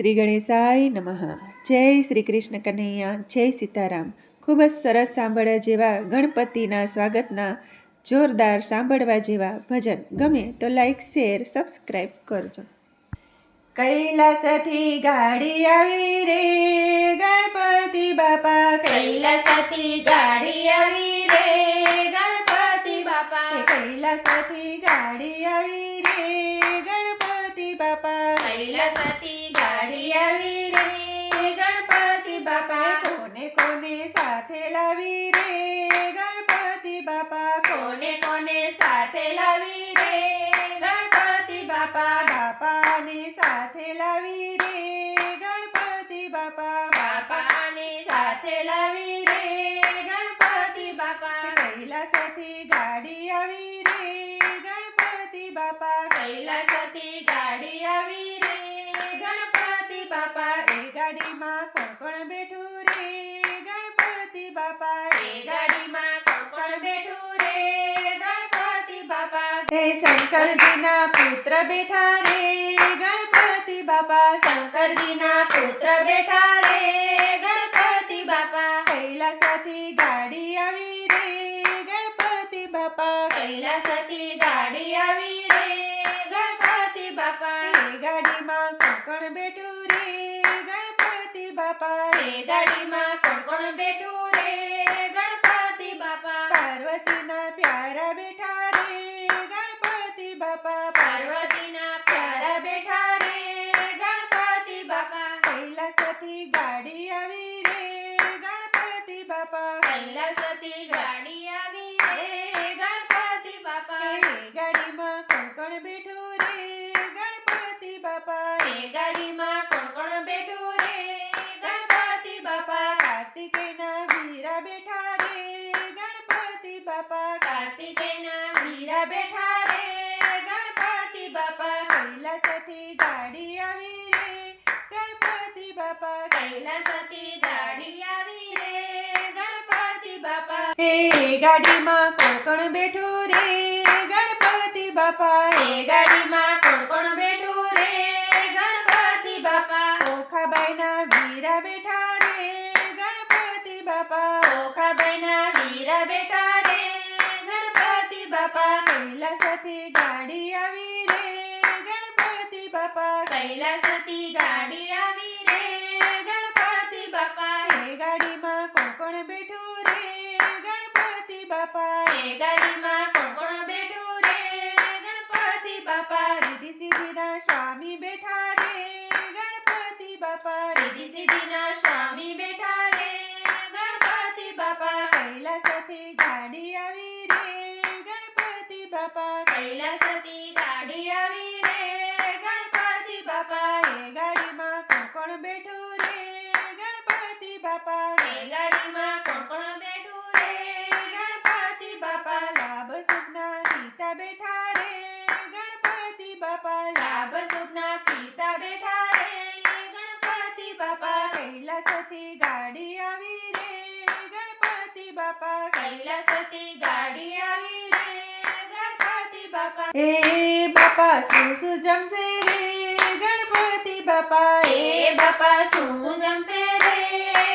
શ્રી ગણેશાય નમઃ. જય શ્રી કૃષ્ણ કનૈયા, જય સીતારામ. ખૂબ જ સરસ સાંભળવા જેવા ગણપતિના સ્વાગતના જોરદાર સાંભળવા જેવા ભજન ગમે તો લાઈક, શેર, સબસ્ક્રાઈબ કરજો. કૈલાસથી ગાડી આવી રે ગણપતિ બાપા, કૈલાસથી ગાડી આવી રે ગણપતિ બાપા, કૈલાસથી ગાડી આવી રે ગણપતિ બાપા, કૈલાસથી ગાડી આવી રે ગણપતિ બાપા, કોને કોને સાથે લાવી રે ગણપતિ બાપા, કોને કોને સાથે લાવી રે ગણપતિ બાપા, બાપાને સાથે લાવી રે ગણપતિ બાપા, બાપાને સાથે લાવી રે ગણપતિ બાપા, કૈલાસથી ગાડી આવી રે ગણપતિ બાપા, કૈલાસથી ગાડી આવી રે ગણપતિ બાપા, એ ગાડીમાં કોણ કોણ બેઠું રે ગણપતિ બાપા, એ ગાડીમાં કોણ કોણ બેઠું રે ગણપતિ બાપા, હે શંકરજીના પુત્ર બેઠા રે ગણપતિ બાપા, શંકરજીના પુત્ર બેઠા રે ગણપતિ બાપા, કૈલાસથી ગાડી આવી રે ગણપતિ બાપા, કૈલાસથી ગાડી આવી રે ગણપતિ બાપા, એ ગાડીમાં કોણ કોણ બેઠું રે ગણપતિ બાપા, એ ગાડીમાં કોણ કોણ બેઠું રે ગણપતિ બાપા, પાર્વતીના પ્યારા બેઠા રે ગણપતિ બાપા, પાર્વતીના પ્યારા બેઠા રે ગણપતિ બાપા, કૈલાસથી ગાડી આવી રે ગણપતિ બાપા, કૈલાસથી ગાડી આવી રે ગણપતિ બાપા, એ ગાડીમાં કોણ કોણ બેઠું રે ગણપતિ બાપા, એ ગાડીમાં કોણ કોણ બેઠું રે ગણપતિ બાપા, કાર્તિકેયના વીરા બેઠા રે ગણપતિ બાપા, કાર્તિકેયના વીરા બેઠા રે ગણપતિ બાપા, કૈલાસથી ગાડી આવી રે ગણપતિ બાપા, કૈલાસથી ગાડી આવી રે ગણપતિ બાપા, એ ગાડીમાં કોણ કોણ બેઠું રે ગણપતિ બાપા, એ ગાડીમાં કોણ કોણ બેઠું રે ગણપતિ બાપા, ઓખાબાઈના વીરા બેઠા રે ગણપતિ બાપા, ઓખાબાઈના વીરા બેઠા રે ગણપતિ બાપા, કૈલાસથી ગાડી આવી રે ગણપતિ બાપા, કૈલાસથી ગાડી આવી રે ગણપતિ બાપા, એ ગાડીમાં કોણ કોણ બેઠું રે ગણપતિ બાપા, એ ગાડીમાં કોણ કોણ બેઠું રે ગણપતિ બાપા, રીધિ સિદ્ધિના સ્વામી બેઠા રે ગણપતિ બાપા, રીધિ સિદ્ધિના સ્વામી બેઠા રે ગણપતિ બાપા, કૈલાસથી ગાડી આવી રે ગણપતિ બાપા, કૈલાસથી ગાડી આવી રે ગણપતિ બાપા, એ ગાડીમાં કોણ કોણ બેઠું રે ગણપતિ બાપા, એ ગાડીમાં કોણ કોણ બેઠું રે ગણપતિ બાપા, લાભ સુખના સીતા બેઠા રે ગણપતિ બાપા, લાભ સુખના પિતા બેઠા રે ગણપતિ બાપા, કૈલાસથી ગાડી આવી રે ગણપતિ બાપા, કૈલાસથી ગાડી આવી રે ગણપતિ બાપા, એ બાપા શું શું જમશે રે ગણપતિ બાપા, એ બાપા શું શું જમશે રે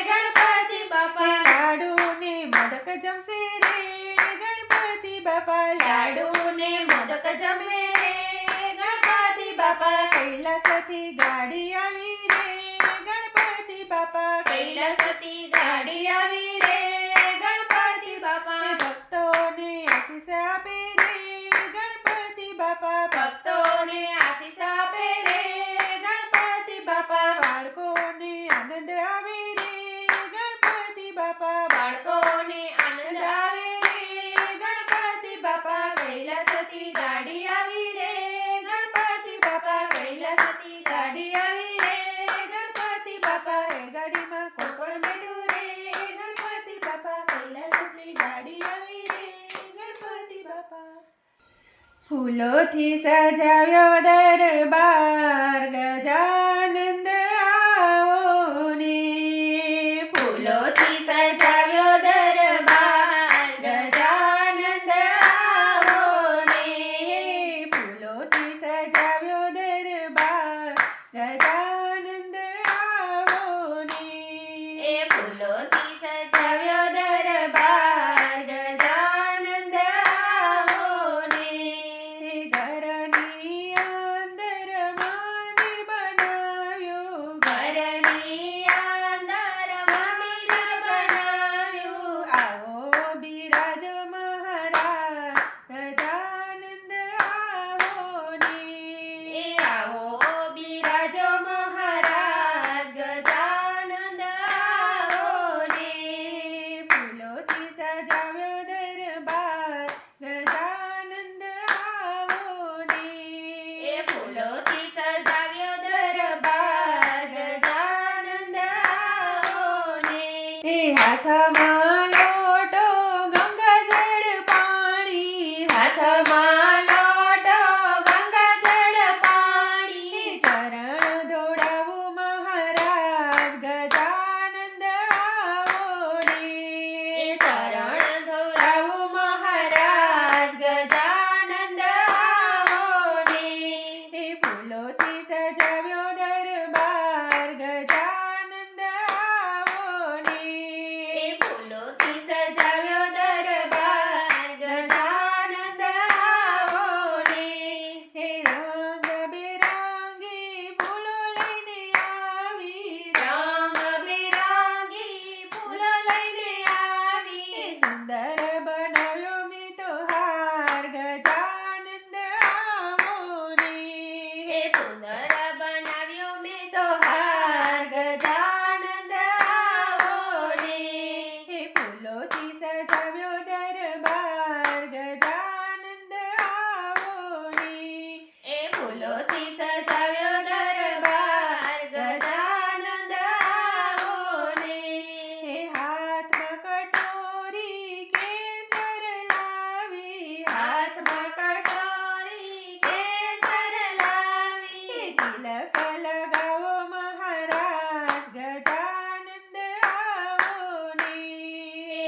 ગણપતિ બાપા, લાડુ ને મોદક જમશે રે ગણપતિ બાપા, લાડુ ને મોદક જમશે રે ગણપતિ બાપા, કૈલાસથી ગાડી આવી રે ગણપતિ બાપા, કૈલાસથી ગાડી આવી રે ગણપતિ બાપા, ભક્તોને આશીષ આપે રે ગણપતિ બાપા, ભક્તોને આશીષ આપે રે ગણપતિ બાપા, બાળકોને આનંદ આવે રે ગણપતિ બાપા, બાળકોને આનંદ આવે રે ગણપતિ બાપા, કૈલાસથી ગાડી આવી રે ગણપતિ બાપા, કૈલાસથી ગાડી આવી રે ગણપતિ બાપા, એ ગાડીમાં કોણ કોણ બેઠું રે ગણપતિ બાપા, કૈલાસથી ગાડી આવી રે ગણપતિ બાપા, ફૂલોથી સજાવ્યો દરબાર ગજાનંદ આવો ને, ફૂલોથી સજાવ્યો દરબાર ગજાનંદ આવો ને, ફૂલોથી સજાવ્યો દરબાર ગજાનંદ સજાવ્યો દરબાર ગજાનંદ આવો ને એ ફૂલોથી સજાવ્યો દરબાર ગજાનંદ આવો ને હે હાથમાં કટોરી કેસર લાવી હાથમાં કટોરી કેસર લાવી તિલક લગાવો મહારાજ ગજાનંદ આવો ને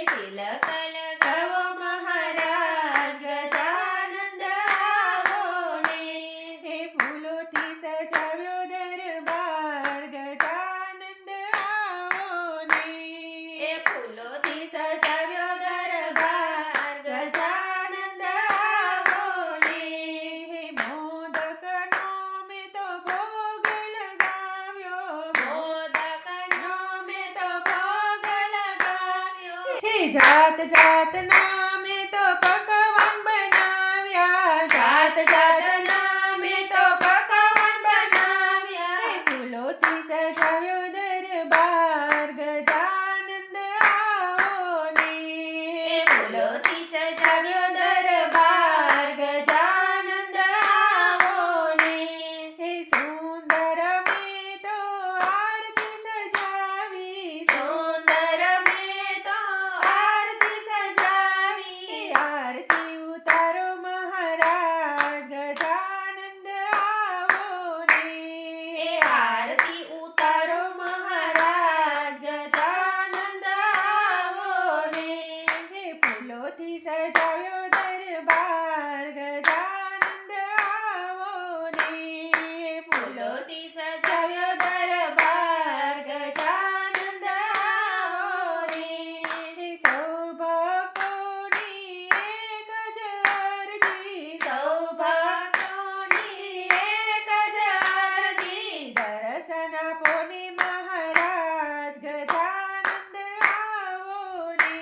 તિલક લગાવો મહારાજ ગજાનંદ આવો ને હે ફૂલોથી સજાવ્યો દરબાર ગજાનંદ આવો ને એ ફૂલોથી સજાવ્યો દરબાર ગજાનંદ આવો ને હે મોદકનો મેં તો ભોગ લગાવ્યો મોદકનો મેં તો ભોગ લગાવ્યો હે જાત જાતના મેં તો પકવાન બનાવ્યા જાત જાતના મેં તો પકવાન બનાવ્યા હે ફૂલોથી સજાવ્યો દરબાર ગજાનંદ આવો ને એ ફૂલોથી સજાવ્યો દરબાર ગજાનંદ આવો ને હે સુંદર મેં તો આરતી સજાવી સુંદર મેં તો આરતી સજાવી આરતી ઉતારો મહારાજ ગજાનંદ આવો ને એ આરતી ઉતારો મહારાજ ગજાનંદ આવો ને હે ફૂલોથી સજાવ્યો દરબાર ગજાનંદ આવો ને ફૂલોથી સજાવ્યો દરબાર ગજાનંદ આવો ને હે સૌભાગ્યોની એક જ અરજી સૌભાગ્યોની એક જ અરજી દર્શન આપો ને મહારાજ ગજાનંદ આવો ને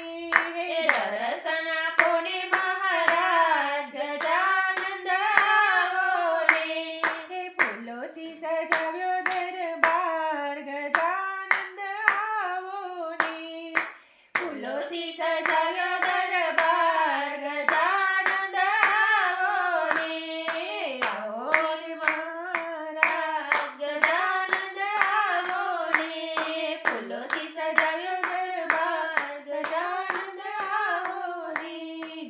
એ દર્શન આપો ને મહારાજ ગજાનંદ આવો ને હે ફૂલોથી સજાવ્યો દરબાર ગજાનંદ આવો ને ફૂલોથી સજાવ્યો દરબાર ગજાનંદ આવો ને આવો ને મહારાજ ગજાનંદ આવો ને ફૂલોથી સજાવ્યો દરબાર ગજાનંદ આવો ને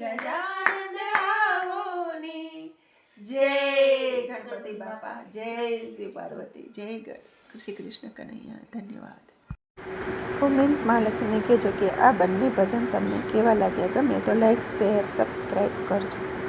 ગજાનંદ આવો ને જય ગણપતિ બાપા જય શ્રી પાર્વતી જય શ્રી કૃષ્ણ કનૈયા ધન્યવાદ કોમેન્ટમાં લખીને કહેજો કે આ બંને ભજન તમને કેવા લાગ્યા ગમે તો લાઈક શેર સબસ્ક્રાઈબ કરજો